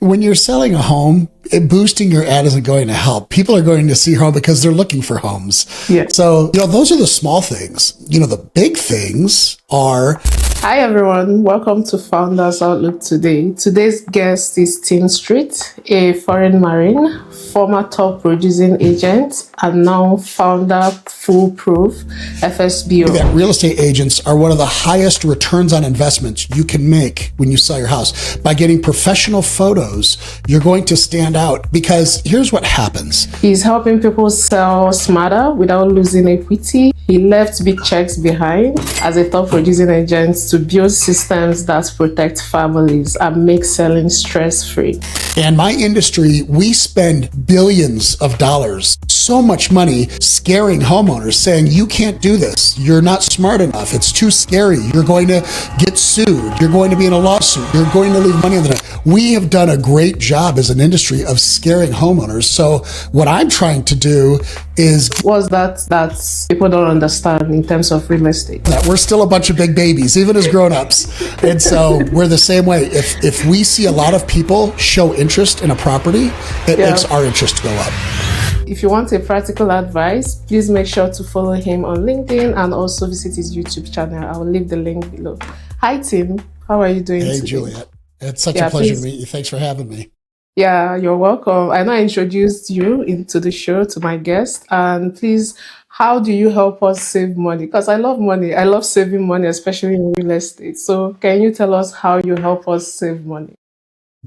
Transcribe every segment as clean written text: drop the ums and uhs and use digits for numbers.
When you're selling a home, boosting your ad isn't going to help. People are going to see your home because they're looking for homes. Yeah. So, those are the small things. The big things are. Hi, everyone. Welcome to Founders Outlook today. Today's guest is Tim Street, a foreign marine, former top producing agent, and now founder Foolproof, FSBO. That real estate agents are one of the highest returns on investments you can make when you sell your house. By getting professional photos, you're going to stand out because here's what happens. He's helping people sell smarter without losing equity. He left big checks behind as a top producing agent to build systems that protect families and make selling stress-free. And my industry, we spend billions of dollars, so much money scaring homeowners, saying, you can't do this. You're not smart enough. It's too scary. You're going to get sued. You're going to be in a lawsuit. You're going to leave money on the table. We have done a great job as an industry of scaring homeowners. So what I'm trying to do is that people don't understand in terms of real estate. That we're still a bunch of big babies, even as grown-ups. And so we're the same way. If we see a lot of people show interest in a property, it makes our interest go up. If you want a practical advice, please make sure to follow him on LinkedIn and also visit his YouTube channel. I will leave the link below. Hi, Tim. How are you doing today? Hey, Juliet. It's such a pleasure to meet you. Thanks for having me. Yeah, you're welcome. I know I introduced you into the show to my guest. And please, how do you help us save money? Because I love money. I love saving money, especially in real estate. So can you tell us how you help us save money?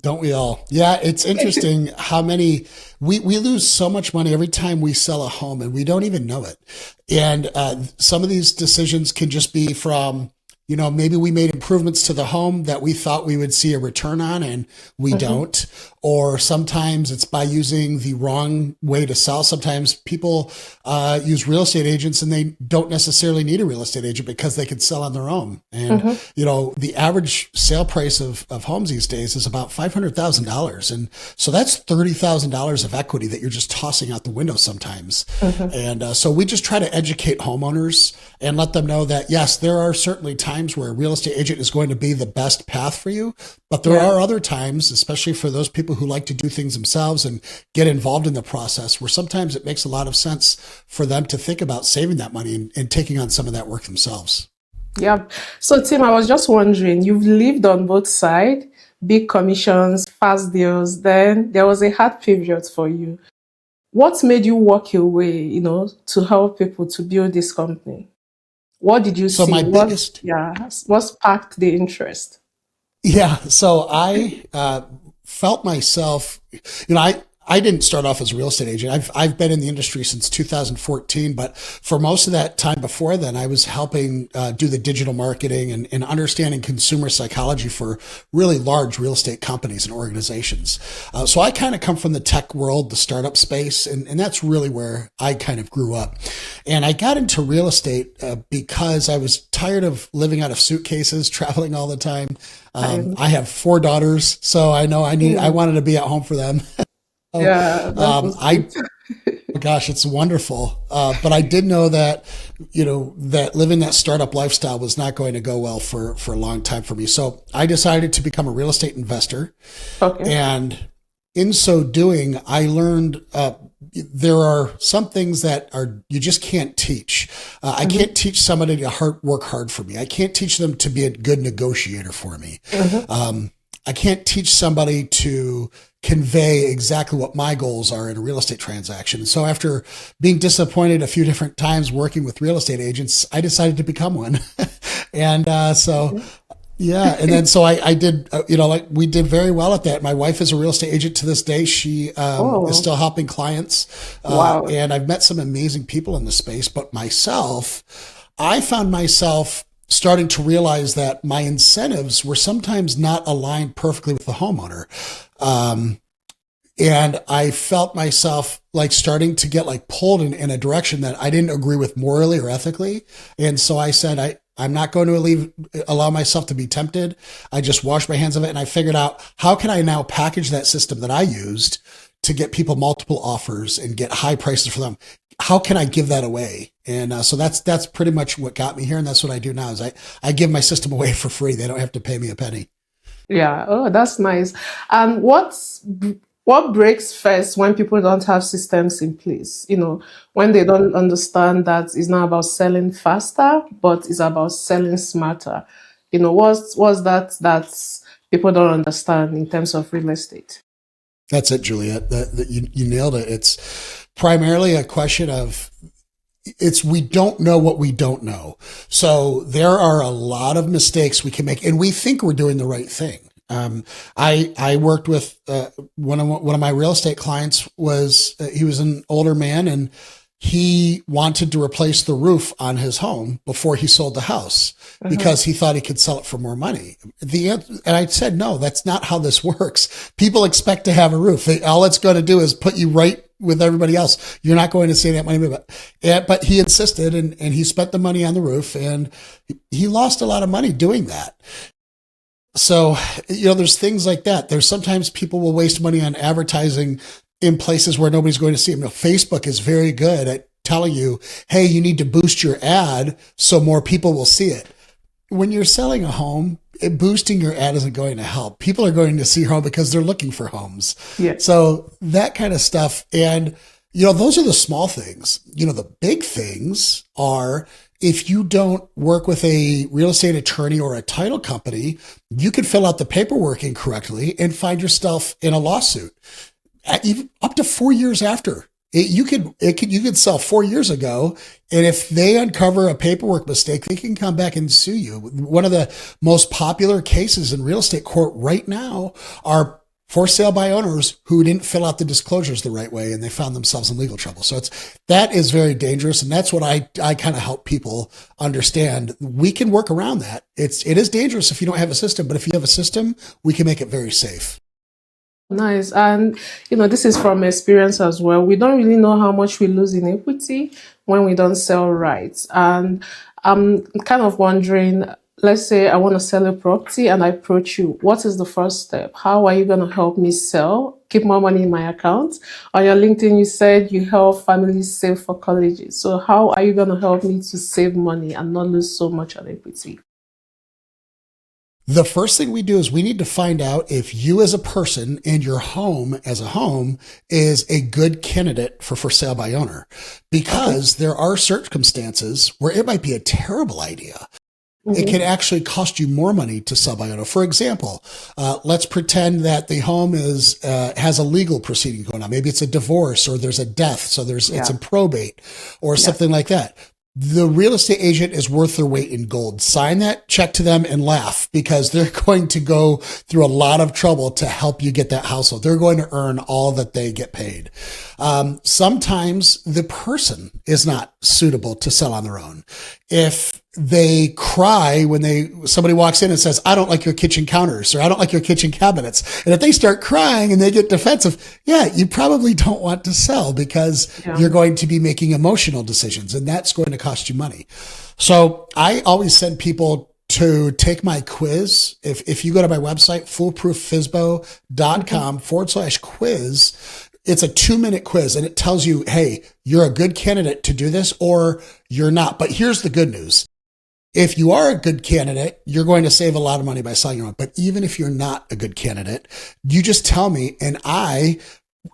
Don't we all? Yeah, it's interesting how many, we lose so much money every time we sell a home and we don't even know it. And some of these decisions can just be from, maybe we made improvements to the home that we thought we would see a return on and we don't. Or sometimes it's by using the wrong way to sell. Sometimes people use real estate agents and they don't necessarily need a real estate agent because they can sell on their own. And, the average sale price of homes these days is about $500,000. And so that's $30,000 of equity that you're just tossing out the window sometimes. And so we just try to educate homeowners and let them know that, yes, there are certainly times where a real estate agent is going to be the best path for you. But there are other times, especially for those people who like to do things themselves and get involved in the process, where sometimes it makes a lot of sense for them to think about saving that money and taking on some of that work themselves. Yeah. So, Tim, I was just wondering, you've lived on both sides, big commissions, fast deals. Then there was a hard period for you. What made you walk away, to help people to build this company? What did you see? My biggest... What sparked the interest? Yeah. So I felt myself, I didn't start off as a real estate agent. I've been in the industry since 2014, but for most of that time before then, I was helping do the digital marketing and understanding consumer psychology for really large real estate companies and organizations. So I kind of come from the tech world, the startup space, and that's really where I kind of grew up. And I got into real estate because I was tired of living out of suitcases, traveling all the time. I have 4 daughters, so I know I wanted to be at home for them. Gosh, it's wonderful. But I did know that, that living that startup lifestyle was not going to go well for a long time for me. So I decided to become a real estate investor. Okay. And in so doing, I learned, there are some things that you just can't teach. I can't teach somebody to work hard for me. I can't teach them to be a good negotiator for me. I can't teach somebody to convey exactly what my goals are in a real estate transaction. So after being disappointed a few different times working with real estate agents, I decided to become one. And yeah. And then so I did, we did very well at that. My wife is a real estate agent to this day. She is still helping clients. Wow. And I've met some amazing people in the space. But I found myself starting to realize that my incentives were sometimes not aligned perfectly with the homeowner. And I felt myself starting to get pulled in a direction that I didn't agree with morally or ethically. And so I said, I'm not going to allow myself to be tempted. I just washed my hands of it. And I figured out, how can I now package that system that I used to get people multiple offers and get high prices for them? How can I give that away? And so that's pretty much what got me here. And that's what I do now is I give my system away for free. They don't have to pay me a penny. Yeah. Oh, that's nice. And what breaks first when people don't have systems in place? When they don't understand that it's not about selling faster, but it's about selling smarter. What's that people don't understand in terms of real estate? That's it, Juliet. You nailed it. It's primarily a question of we don't know what we don't know. So there are a lot of mistakes we can make, and we think we're doing the right thing. I worked with one of my real estate clients he was an older man, and he wanted to replace the roof on his home before he sold the house Uh-huh. because he thought he could sell it for more money. And I said, no, that's not how this works. People expect to have a roof. All it's going to do is put you right with everybody else. You're not going to see that money. But he insisted, and he spent the money on the roof, and he lost a lot of money doing that. So, there's things like that. There's sometimes people will waste money on advertising in places where nobody's going to see them. Facebook is very good at telling you, hey, you need to boost your ad so more people will see it. When you're selling a home, boosting your ad isn't going to help. People are going to see your home because they're looking for homes. Yeah. So that kind of stuff. And, those are the small things. The big things are, if you don't work with a real estate attorney or a title company, you could fill out the paperwork incorrectly and find yourself in a lawsuit. Even up to 4 years after. You could sell 4 years ago, and if they uncover a paperwork mistake, they can come back and sue you. One of the most popular cases in real estate court right now are for sale by owners who didn't fill out the disclosures the right way, and they found themselves in legal trouble. So that is very dangerous, and that's what I kind of help people understand. We can work around that. It is dangerous if you don't have a system, but if you have a system, we can make it very safe. Nice. And, this is from experience as well. We don't really know how much we lose in equity when we don't sell right. And I'm kind of wondering, let's say I want to sell a property and I approach you. What is the first step? How are you going to help me sell, keep more money in my account? On your LinkedIn, you said you help families save for colleges. So how are you going to help me to save money and not lose so much on equity? The first thing we do is we need to find out if you as a person and your home as a home is a good candidate for sale by owner, because there are circumstances where it might be a terrible idea. It can actually cost you more money to sell by owner. For example, let's pretend that the home has a legal proceeding going on. Maybe it's a divorce, or there's a death, so it's in probate or something like that. The real estate agent is worth their weight in gold. Sign that check to them and laugh, because they're going to go through a lot of trouble to help you get that house sold. They're going to earn all that they get paid. Sometimes the person is not suitable to sell on their own. If they cry when somebody walks in and says, I don't like your kitchen counters, or I don't like your kitchen cabinets. And if they start crying and they get defensive, you probably don't want to sell, because you're going to be making emotional decisions, and that's going to cost you money. So I always send people to take my quiz. If you go to my website, foolprooffsbo.com/quiz, it's a 2-minute quiz, and it tells you, hey, you're a good candidate to do this, or you're not. But here's the good news. If you are a good candidate, you're going to save a lot of money by selling your own. But even if you're not a good candidate, you just tell me, and I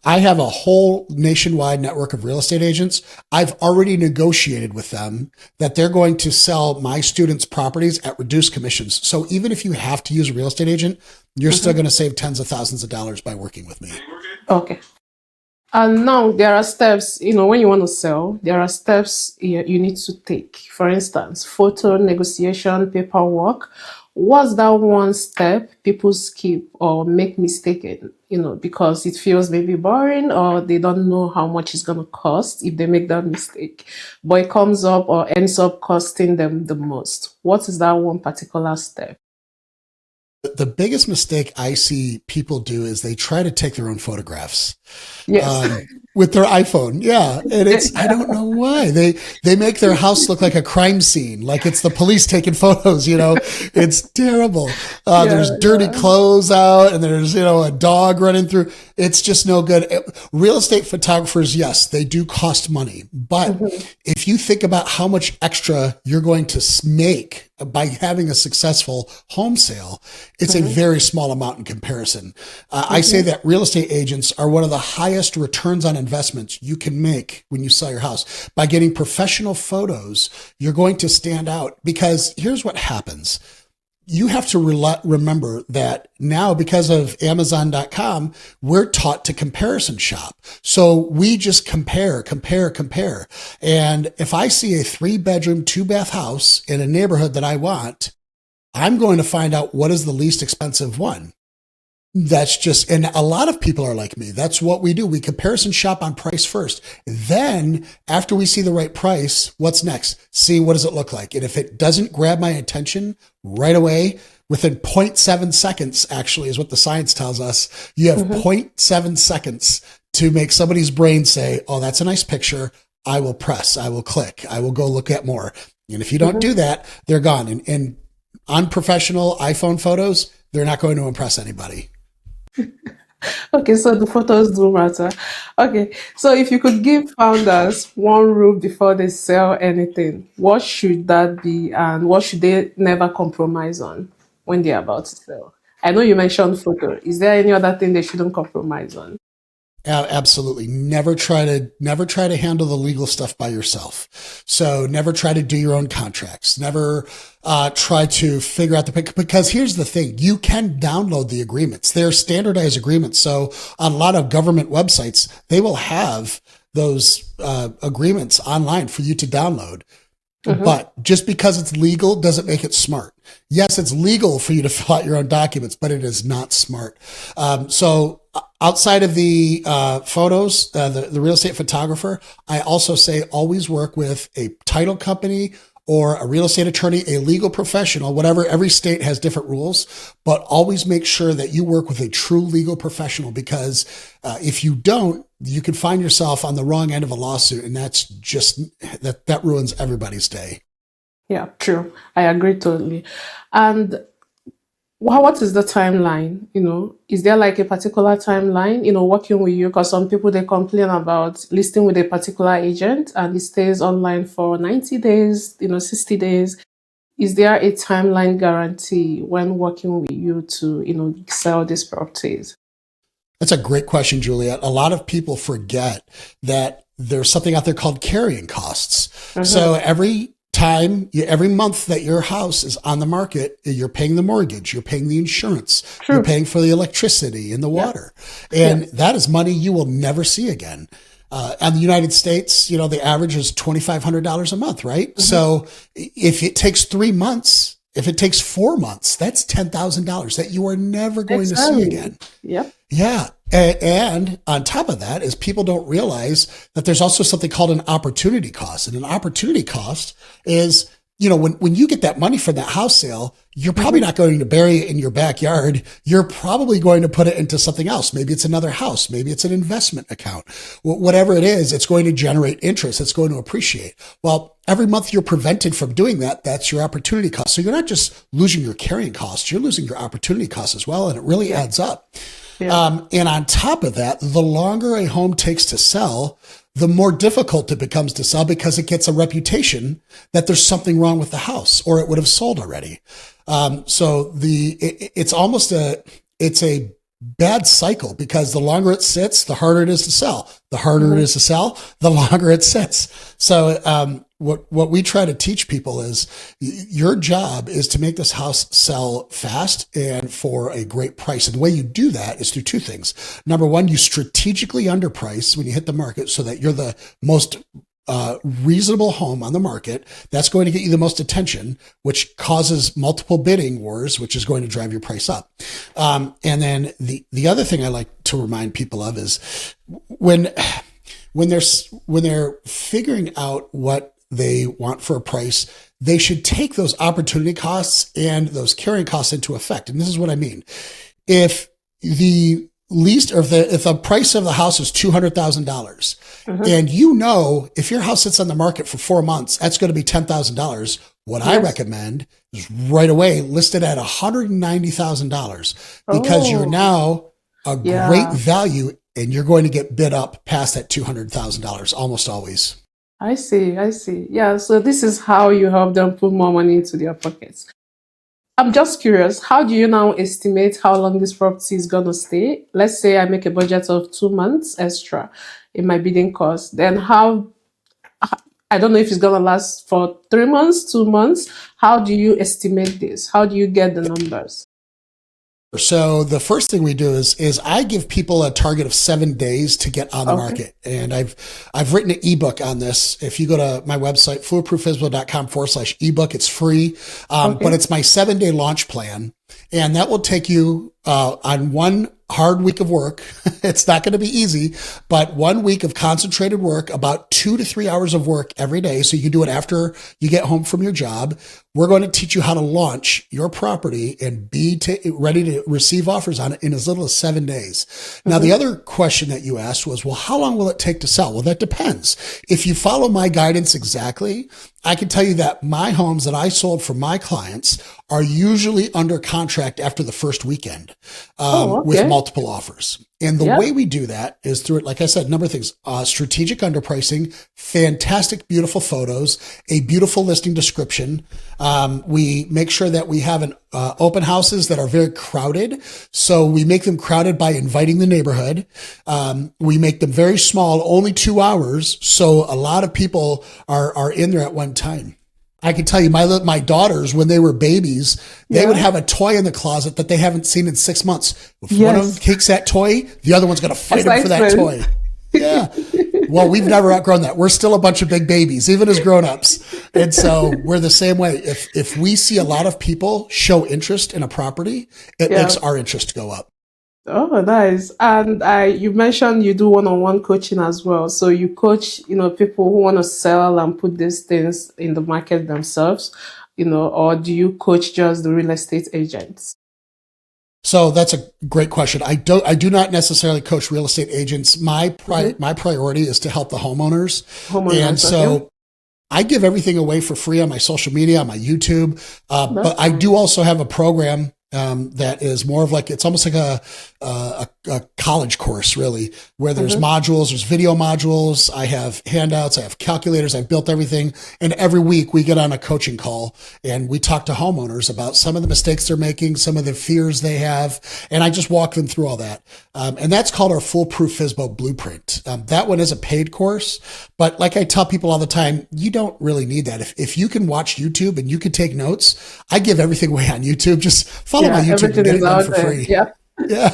have a whole nationwide network of real estate agents. I've already negotiated with them that they're going to sell my students' properties at reduced commissions. So even if you have to use a real estate agent, you're still going to save tens of thousands of dollars by working with me. Okay. And now there are steps, when you want to sell, there are steps you need to take. For instance, photo, negotiation, paperwork. What's that one step people skip or make mistaken, because it feels maybe boring, or they don't know how much it's going to cost if they make that mistake, but it comes up or ends up costing them the most. What is that one particular step? The biggest mistake I see people do is they try to take their own photographs. Yes. With their iPhone. Yeah. And I don't know why they make their house look like a crime scene. Like it's the police taking photos, it's terrible. There's dirty clothes out, and there's, a dog running through. It's just no good. Real estate photographers, yes, they do cost money. But if you think about how much extra you're going to make by having a successful home sale, it's a Mm-hmm. very small amount in comparison. I say Mm-hmm. that real estate agents are one of the highest returns on investments you can make when you sell your house. By getting professional photos, you're going to stand out because here's what happens. You have to remember that now because of Amazon.com, we're taught to comparison shop. So we just compare, compare, compare. And if I see a 3-bedroom, 2-bath house in a neighborhood that I want, I'm going to find out what is the least expensive one. That's just, and a lot of people are like me. That's what we do. We comparison shop on price first. Then after we see the right price, what's next? See, what does it look like? And if it doesn't grab my attention right away, within zero point 0.7 seconds, actually is what the science tells us. You have zero Mm-hmm. point 0.7 seconds to make somebody's brain say, oh, that's a nice picture. I will press, I will click, I will go look at more. And if you don't Mm-hmm. do that, they're gone. And unprofessional iPhone photos, they're not going to impress anybody. Okay, so the photos do matter. Okay, so if you could give founders one rule before they sell anything, what should that be and what should they never compromise on when they're about to sell? I know you mentioned photo. Is there any other thing they shouldn't compromise on? Absolutely. Never try to handle the legal stuff by yourself. So never try to do your own contracts. Never try to figure out because here's the thing. You can download the agreements. They're standardized agreements. So on a lot of government websites, they will have those agreements online for you to download. Mm-hmm. But just because it's legal doesn't make it smart. Yes, it's legal for you to fill out your own documents, but it is not smart. So outside of the photos, the real estate photographer, I also say always work with a title company or a real estate attorney, a legal professional, whatever. Every state has different rules, but always make sure that you work with a true legal professional because if you don't, you could find yourself on the wrong end of a lawsuit, and that's just that ruins everybody's day. Yeah, true. I agree totally. And what is the timeline? Is there like a particular timeline, working with you? Because some people they complain about listing with a particular agent and it stays online for 90 days, 60 days. Is there a timeline guarantee when working with you to, sell these properties? That's a great question, Juliet. A lot of people forget that there's something out there called carrying costs. So Mm-hmm. every month that your house is on the market, you're paying the mortgage, you're paying the insurance, you're True. paying for the electricity and the Yep. water. And Yep. that is money you will never see again. And the United States, the average is $2,500 a month, right? Mm-hmm. So if it takes 3 months, if it takes 4 months, that's $10,000 that you are never going to see Exactly. again. Yep. Yeah. And on top of that is people don't realize that there's also something called an opportunity cost. And an opportunity cost is, when you get that money from that house sale, you're probably Mm-hmm. not going to bury it in your backyard. You're probably going to put it into something else. Maybe it's another house. Maybe it's an investment account. Whatever it is, it's going to generate interest. It's going to appreciate. Well, every month you're prevented from doing that. That's your opportunity cost. So you're not just losing your carrying costs. You're losing your opportunity costs as well. And it really Yeah. adds up. Yeah. And on top of that, the longer a home takes to sell, the more difficult it becomes to sell because it gets a reputation that there's something wrong with the house or it would have sold already. So it's a bad cycle because the longer it sits, the harder it is to sell. The harder it Mm-hmm. is to sell, the longer it sits. So, what we try to teach people is your job is to make this house sell fast and for a great price. And the way you do that is through two things. Number one, you strategically underprice when you hit the market so that you're the most reasonable home on the market. That's going to get you the most attention, which causes multiple bidding wars, which is going to drive your price up. And then the other thing I like to remind people of is when they're figuring out what they want for a price, they should take those opportunity costs and those carrying costs into effect. And this is what I mean. If the least, or if the price of the house is $200,000, Mm-hmm. and if your house sits on the market for 4 months, that's going to be $10,000. What I Yes. recommend is right away listed at $190,000 because you're Oh, now a great yeah. value and you're going to get bid up past that $200,000 almost always. I see. I see. Yeah. So this is how you help them put more money into their pockets. I'm just curious, how do you now estimate how long this property is going to stay? Let's say I make a budget of 2 months extra in my bidding cost. Then I don't know if it's going to last for 3 months, 2 months. How do you estimate this? How do you get the numbers? So the first thing we do is I give people a target of 7 days to get on the Okay. market. And I've written an ebook on this. If you go to my website, foolproofisbo.com/ebook, it's free. But Okay. it's my 7 day launch plan. And that will take you on one hard week of work. It's not going to be easy, but 1 week of concentrated work, about 2 to 3 hours of work every day. So you can do it after you get home from your job. We're going to teach you how to launch your property and be ready to receive offers on it in as little as 7 days. Now, the Mm-hmm. other question that you asked was, well, how long will it take to sell? Well, that depends. If you follow my guidance exactly, I can tell you that my homes that I sold for my clients are usually under contract after the first weekend Oh, with okay. multiple offers. And the Yeah. way we do that is through it, like I said, a number of things, strategic underpricing, fantastic, beautiful photos, a beautiful listing description. We make sure that we have an open houses that are very crowded. So we make them crowded by inviting the neighborhood. We make them very small, only 2 hours. So a lot of people are in there at one time. I can tell you, my daughters, when they were babies, they would Yeah. have a toy in the closet that they haven't seen in 6 months. If one of them Yes. takes that toy, the other one's going to fight them for that Excitement. toy. Yeah. Well, we've never outgrown that. We're still a bunch of big babies, even as grown-ups. And so we're the same way. If we see a lot of people show interest in a property, it makes Yeah. our interest go up. Oh, nice. And you mentioned you do one-on-one coaching as well. So you coach, people who want to sell and put these things in the market themselves, or do you coach just the real estate agents? So that's a great question. I do not necessarily coach real estate agents. Mm-hmm. My priority is to help the homeowners. And Homeowners, okay? so I give everything away for free on my social media, on my YouTube. But That's I do nice. also have a program that is more of like, it's almost like a college course, really, where there's Mm-hmm. modules, there's video modules. I have handouts, I have calculators, I've built everything. And every week we get on a coaching call and we talk to homeowners about some of the mistakes they're making, some of the fears they have. And I just walk them through all that. And that's called our Foolproof FSBO Blueprint. That one is a paid course, but like I tell people all the time, you don't really need that. If you can watch YouTube and you can take notes, I give everything away on YouTube. Just follow my Yeah, YouTube and everything get is it done out for there. free. Yeah. Yeah.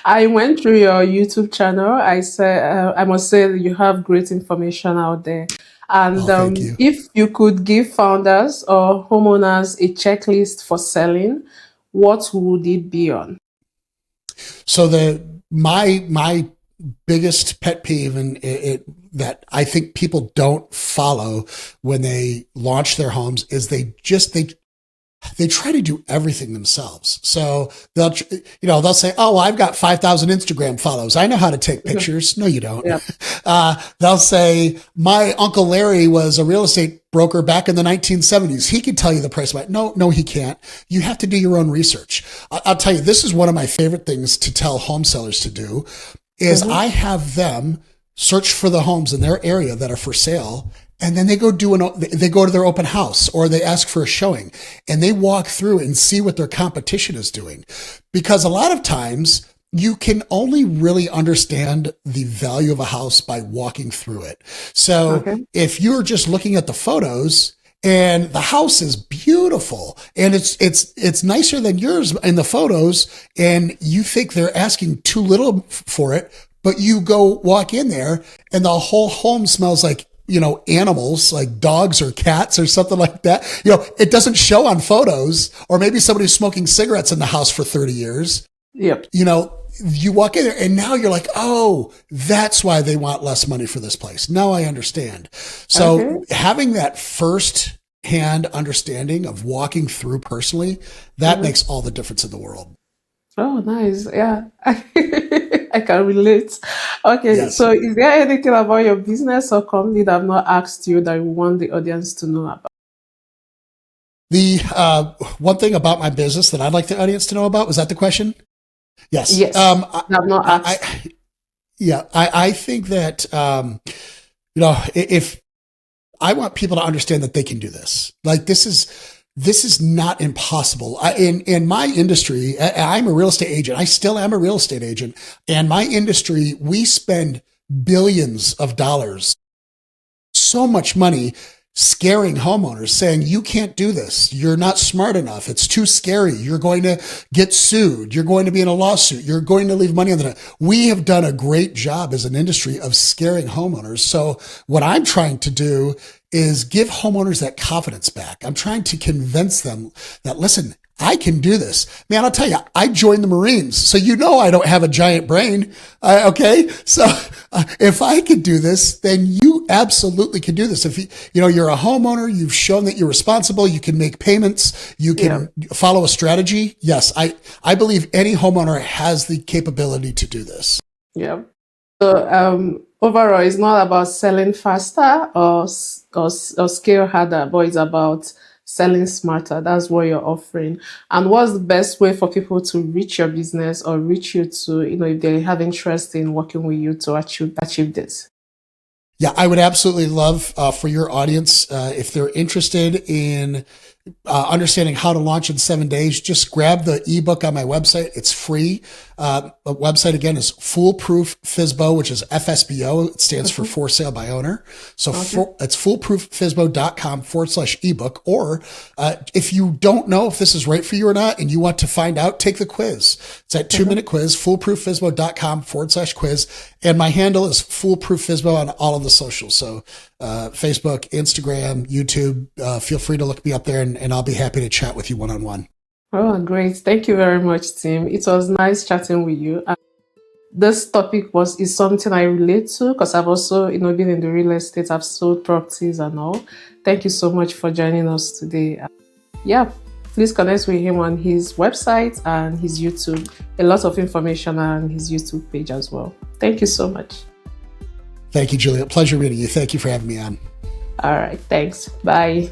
I went through your YouTube channel. I must say that you have great information out there. And Oh, thank you. if you could give founders or homeowners a checklist for selling, what would it be on? So my biggest pet peeve and that I think people don't follow when they launch their homes is they try to do everything themselves. So they'll say, "Oh, well, I've got 5,000 Instagram follows. I know how to take pictures." No, you don't. Yeah. They'll say, "My Uncle Larry was a real estate broker back in the 1970s. He could tell you the price of it." No, he can't. You have to do your own research. I'll tell you, this is one of my favorite things to tell home sellers to do is Mm-hmm. I have them search for the homes in their area that are for sale. And then they go they go to their open house or they ask for a showing and they walk through and see what their competition is doing. Because a lot of times you can only really understand the value of a house by walking through it. So Okay. if you're just looking at the photos and the house is beautiful and it's nicer than yours in the photos and you think they're asking too little for it, but you go walk in there and the whole home smells like animals like dogs or cats or something like that. It doesn't show on photos, or maybe somebody's smoking cigarettes in the house for 30 years. Yep. You walk in there and now you're like, oh, that's why they want less money for this place. Now I understand. Okay. So having that first hand understanding of walking through personally, that Mm-hmm. makes all the difference in the world. Oh, nice. Yeah. I can relate. Okay. Yes. So is there anything about your business or company that I've not asked you that you want the audience to know about? The one thing about my business that I'd like the audience to know about, was that the question? Yes. Yes. I've not I, asked. I yeah, I think that If I want people to understand that they can do this, like this is not impossible. In my industry, I'm a real estate agent. I still am a real estate agent. And my industry, we spend billions of dollars, so much money scaring homeowners, saying, you can't do this. You're not smart enough. It's too scary. You're going to get sued. You're going to be in a lawsuit. You're going to leave money on the net. We have done a great job as an industry of scaring homeowners. So what I'm trying to do is give homeowners that confidence back. I'm trying to convince them that, listen, I can do this. Man, I'll tell you, I joined the Marines. So I don't have a giant brain. Okay. So if I could do this, then you absolutely can do this. If you're a homeowner, you've shown that you're responsible, you can make payments, you can follow a strategy. Yes, I believe any homeowner has the capability to do this. Yeah. So overall, it's not about selling faster or scale harder, but it's about selling smarter. That's what you're offering. And what's the best way for people to reach your business or reach you to, if they have interest in working with you to achieve this? Yeah, I would absolutely love for your audience, if they're interested in understanding how to launch in 7 days, just grab the ebook on my website. It's free. The website again is Foolproof FSBO, which is FSBO. It stands for for sale by owner. So it's foolprooffsbo.com/ebook. Or if you don't know if this is right for you or not, and you want to find out, take the quiz. It's a 2-minute quiz, foolprooffsbo.com/quiz. And my handle is Foolproof FSBO on all of the socials. So Facebook, Instagram, YouTube, feel free to look me up there, and I'll be happy to chat with you one-on-one. Oh, great. Thank you very much, Tim. It was nice chatting with you. This topic is something I relate to because I've also, been in the real estate. I've sold properties and all. Thank you so much for joining us today. Please connect with him on his website and his YouTube. A lot of information on his YouTube page as well. Thank you so much. Thank you, Julia. Pleasure meeting you. Thank you for having me on. All right. Thanks. Bye.